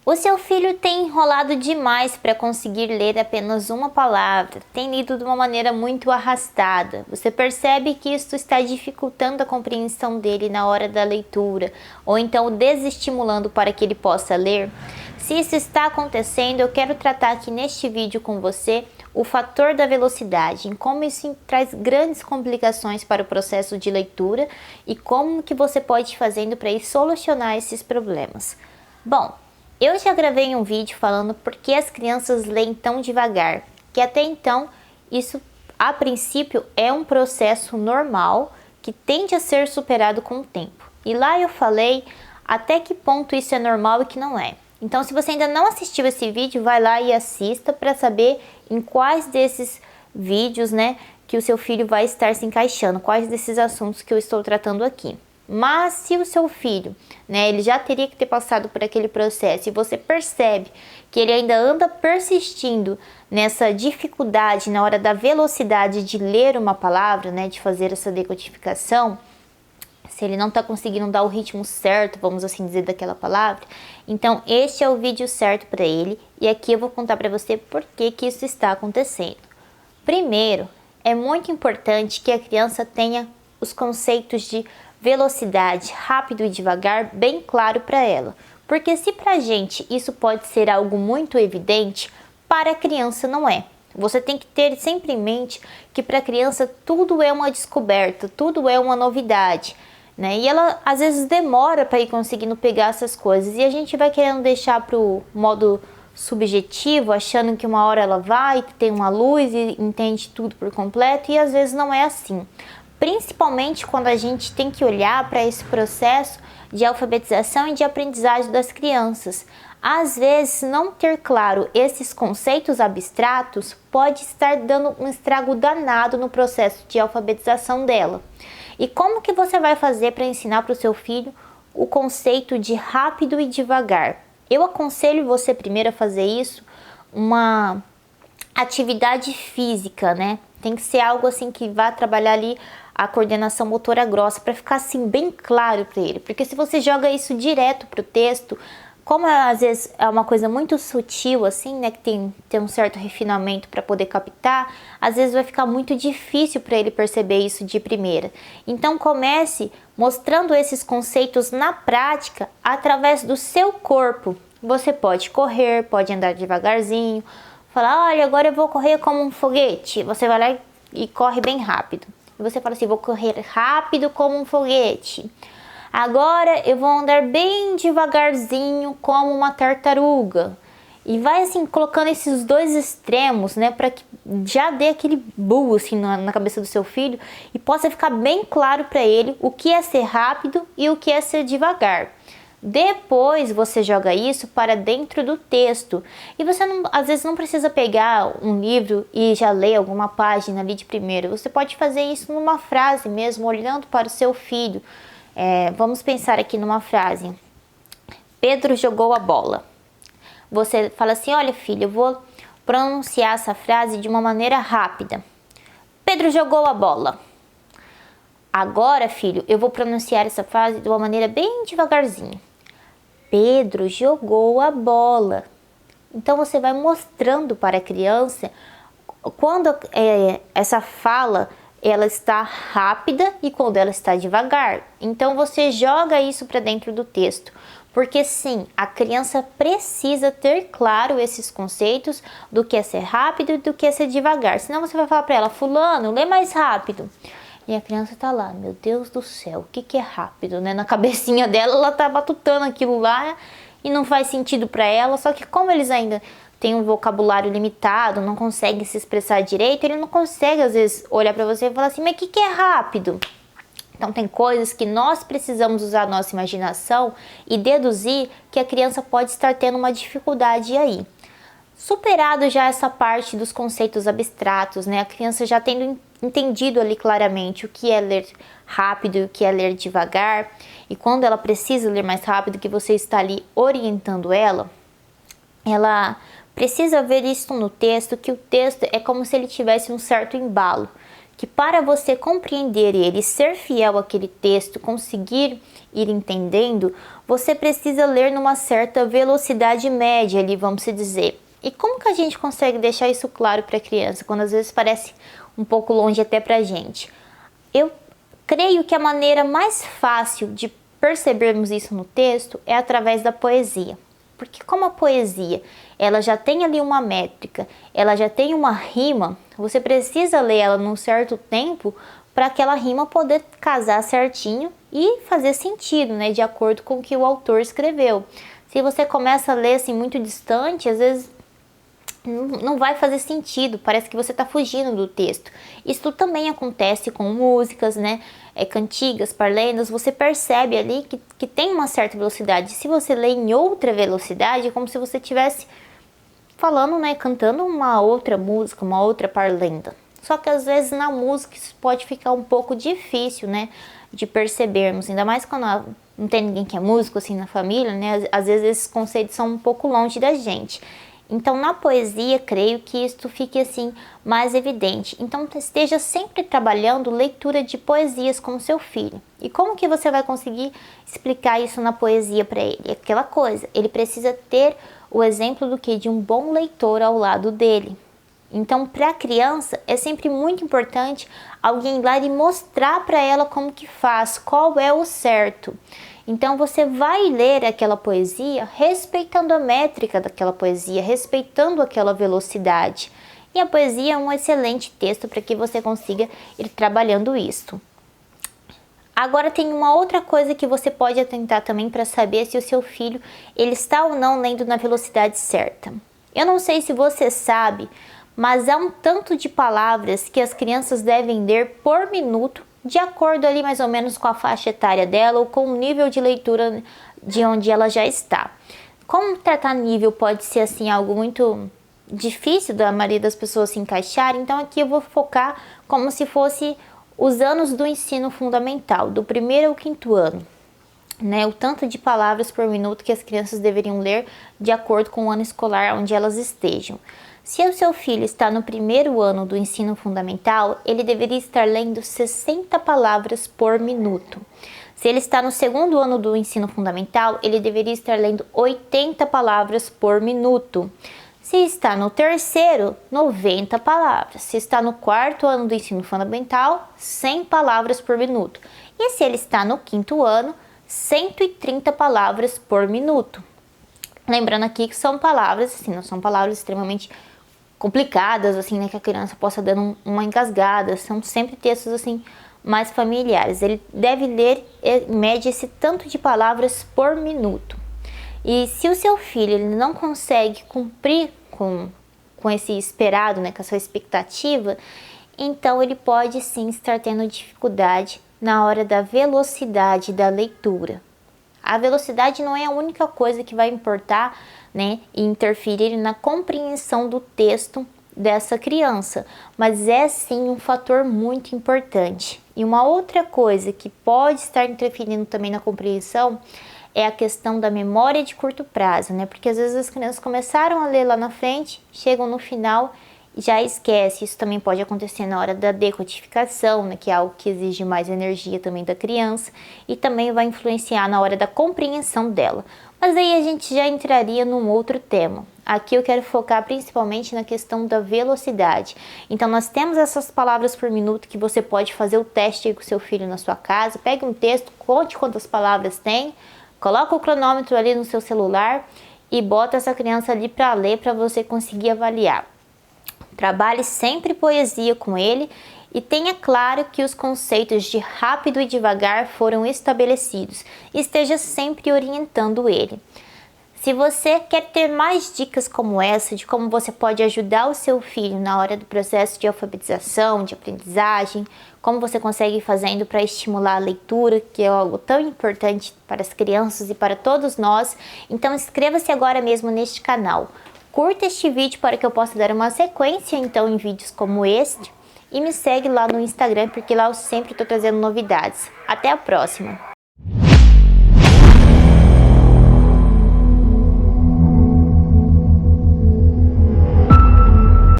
O seu filho tem enrolado demais para conseguir ler apenas uma palavra, tem lido de uma maneira muito arrastada. Você percebe que isso está dificultando a compreensão dele na hora da leitura, ou então desestimulando para que ele possa ler? Se isso está acontecendo, eu quero tratar aqui neste vídeo com você o fator da velocidade, em como isso traz grandes complicações para o processo de leitura e como que você pode ir fazendo para ir solucionar esses problemas. Bom, eu já gravei um vídeo falando por que as crianças leem tão devagar, que até então isso a princípio é um processo normal que tende a ser superado com o tempo. E lá eu falei até que ponto isso é normal e que não é. Então, se você ainda não assistiu esse vídeo, vai lá e assista para saber em quais desses vídeos, que o seu filho vai estar se encaixando, quais desses assuntos que eu estou tratando aqui. Mas se o seu filho, ele já teria que ter passado por aquele processo e você percebe que ele ainda anda persistindo nessa dificuldade na hora da velocidade de ler uma palavra, de fazer essa decodificação, se ele não está conseguindo dar o ritmo certo, vamos assim dizer, daquela palavra, então este é o vídeo certo para ele e aqui eu vou contar para você por que isso está acontecendo. Primeiro, é muito importante que a criança tenha os conceitos de velocidade, rápido e devagar, bem claro para ela. Porque se para a gente isso pode ser algo muito evidente, para a criança não é. Você tem que ter sempre em mente que para a criança tudo é uma descoberta, tudo é uma novidade, E ela às vezes demora para ir conseguindo pegar essas coisas e a gente vai querendo deixar para o modo subjetivo, achando que uma hora ela vai, tem uma luz e entende tudo por completo e às vezes não é assim. Principalmente quando a gente tem que olhar para esse processo de alfabetização e de aprendizagem das crianças. Às vezes, não ter claro esses conceitos abstratos pode estar dando um estrago danado no processo de alfabetização dela. E como que você vai fazer para ensinar para o seu filho o conceito de rápido e devagar? Eu aconselho você primeiro a fazer isso, uma atividade física, Tem que ser algo assim que vá trabalhar ali a coordenação motora grossa para ficar assim bem claro para ele. Porque se você joga isso direto para o texto, como às vezes é uma coisa muito sutil assim, que tem um certo refinamento para poder captar, às vezes vai ficar muito difícil para ele perceber isso de primeira. Então comece mostrando esses conceitos na prática através do seu corpo. Você pode correr, pode andar devagarzinho, falar, olha, agora eu vou correr como um foguete. Você vai lá e corre bem rápido. E você fala assim, vou correr rápido como um foguete. Agora eu vou andar bem devagarzinho como uma tartaruga. E vai assim, colocando esses dois extremos, para que já dê aquele boom assim na cabeça do seu filho e possa ficar bem claro para ele o que é ser rápido e o que é ser devagar. Depois você joga isso para dentro do texto e você às vezes não precisa pegar um livro e já ler alguma página ali de primeiro. Você pode fazer isso numa frase mesmo, olhando para o seu filho. Vamos pensar aqui numa frase. Pedro jogou a bola. Você fala assim, olha filho, eu vou pronunciar essa frase de uma maneira rápida. Pedro jogou a bola. Agora, filho, eu vou pronunciar essa frase de uma maneira bem devagarzinho. Pedro jogou a bola. Então você vai mostrando para a criança quando essa fala ela está rápida e quando ela está devagar. Então você joga isso para dentro do texto. Porque sim, a criança precisa ter claro esses conceitos do que é ser rápido e do que é ser devagar. Senão você vai falar para ela, fulano, lê mais rápido. E a criança tá lá, meu Deus do céu, o que é rápido, Na cabecinha dela, ela tá batutando aquilo lá e não faz sentido para ela. Só que como eles ainda têm um vocabulário limitado, não conseguem se expressar direito, ele não consegue às vezes olhar para você e falar assim, mas o que é rápido? Então tem coisas que nós precisamos usar a nossa imaginação e deduzir que a criança pode estar tendo uma dificuldade aí. Superado já essa parte dos conceitos abstratos, A criança já tendo entendido ali claramente o que é ler rápido e o que é ler devagar. E quando ela precisa ler mais rápido, que você está ali orientando ela precisa ver isso no texto, que o texto é como se ele tivesse um certo embalo. que para você compreender ele, ser fiel àquele texto, conseguir ir entendendo, você precisa ler numa certa velocidade média ali, vamos se dizer. E como que a gente consegue deixar isso claro para a criança, quando às vezes parece um pouco longe até para a gente? Eu creio que a maneira mais fácil de percebermos isso no texto é através da poesia. Porque como a poesia, ela já tem ali uma métrica, ela já tem uma rima, você precisa ler ela num certo tempo para aquela rima poder casar certinho e fazer sentido, né, de acordo com o que o autor escreveu. Se você começa a ler assim muito distante, às vezes não vai fazer sentido, parece que você está fugindo do texto. Isso também acontece com músicas, né? Cantigas, parlendas, você percebe ali que tem uma certa velocidade. Se você lê em outra velocidade, é como se você estivesse falando, né? Cantando uma outra música, uma outra parlenda. Só que às vezes na música isso pode ficar um pouco difícil, né? De percebermos, ainda mais quando não tem ninguém que é músico assim na família, né? Às vezes esses conceitos são um pouco longe da gente. Então, na poesia, creio que isto fique assim mais evidente. Então, esteja sempre trabalhando leitura de poesias com o seu filho. E como que você vai conseguir explicar isso na poesia para ele? É aquela coisa, ele precisa ter o exemplo do que? De um bom leitor ao lado dele. Então, para a criança, é sempre muito importante alguém ir lá e mostrar para ela como que faz, qual é o certo. Então você vai ler aquela poesia respeitando a métrica daquela poesia, respeitando aquela velocidade. E a poesia é um excelente texto para que você consiga ir trabalhando isso. Agora tem uma outra coisa que você pode atentar também para saber se o seu filho ele está ou não lendo na velocidade certa. Eu não sei se você sabe, mas há um tanto de palavras que as crianças devem ler por minuto, de acordo ali mais ou menos com a faixa etária dela ou com o nível de leitura de onde ela já está. Como tratar nível pode ser assim algo muito difícil da maioria das pessoas se encaixar, então aqui eu vou focar como se fosse os anos do ensino fundamental, do 1º ao 5º ano. Né, o tanto de palavras por minuto que as crianças deveriam ler de acordo com o ano escolar onde elas estejam. Se o seu filho está no 1º ano do ensino fundamental, ele deveria estar lendo 60 palavras por minuto. Se ele está no 2º ano do ensino fundamental, ele deveria estar lendo 80 palavras por minuto. Se está no 3º, 90 palavras. Se está no 4º ano do ensino fundamental, 100 palavras por minuto. E se ele está no 5º ano, 130 palavras por minuto. Lembrando aqui que são palavras, assim, não são palavras extremamente complicadas, assim, né, que a criança possa dar uma engasgada, são sempre textos, assim, mais familiares. Ele deve ler, em média, esse tanto de palavras por minuto. E se o seu filho ele não consegue cumprir com esse esperado, né, com a sua expectativa, então ele pode sim estar tendo dificuldade na hora da velocidade da leitura. A velocidade não é a única coisa que vai importar, né, e interferir na compreensão do texto dessa criança, mas é sim um fator muito importante. E uma outra coisa que pode estar interferindo também na compreensão é a questão da memória de curto prazo, né? Porque às vezes as crianças começaram a ler lá na frente, chegam no final e já esquece. Isso também pode acontecer na hora da decodificação, né? Que é algo que exige mais energia também da criança e também vai influenciar na hora da compreensão dela. Mas aí a gente já entraria num outro tema. Aqui eu quero focar principalmente na questão da velocidade. Então nós temos essas palavras por minuto que você pode fazer o teste aí com o seu filho na sua casa. Pegue um texto, conte quantas palavras tem, coloca o cronômetro ali no seu celular e bota essa criança ali para ler para você conseguir avaliar. Trabalhe sempre poesia com ele e tenha claro que os conceitos de rápido e devagar foram estabelecidos. Esteja sempre orientando ele. Se você quer ter mais dicas como essa, de como você pode ajudar o seu filho na hora do processo de alfabetização, de aprendizagem, como você consegue ir fazendo para estimular a leitura, que é algo tão importante para as crianças e para todos nós, então inscreva-se agora mesmo neste canal. Curta este vídeo para que eu possa dar uma sequência então em vídeos como este e me segue lá no Instagram porque lá eu sempre estou trazendo novidades. Até a próxima!